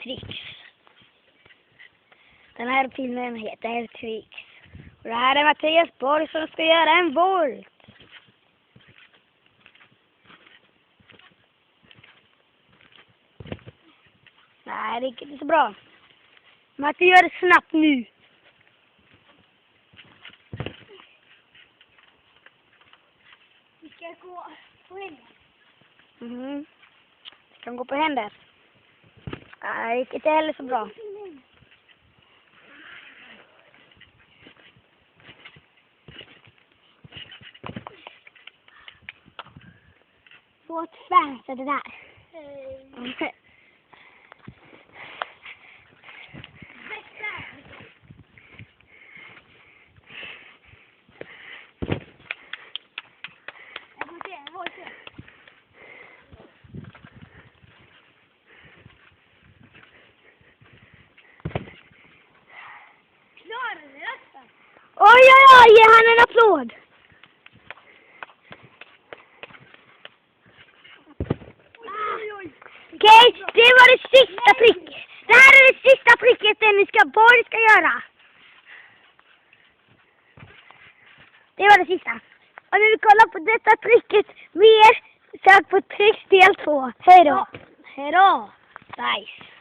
Tricks. Den här filmen heter Tricks. Och det här är Mattias Borg som ska göra en volt. Nej, det gick inte så bra. Matti, gör det snabbt nu. Vi ska gå på händer. Vi kan gå på händer. Nej, det gick inte heller så bra. Så tvärt är det där. Oj, oj, oj, ge han en applåd. Okej, det var det sista pricket. Det här är det sista pricket Borg ska göra. Det var det sista. Om ni vill kolla på detta pricket mer, sök på Tricks del 2. Hej då. Hej då. Nice.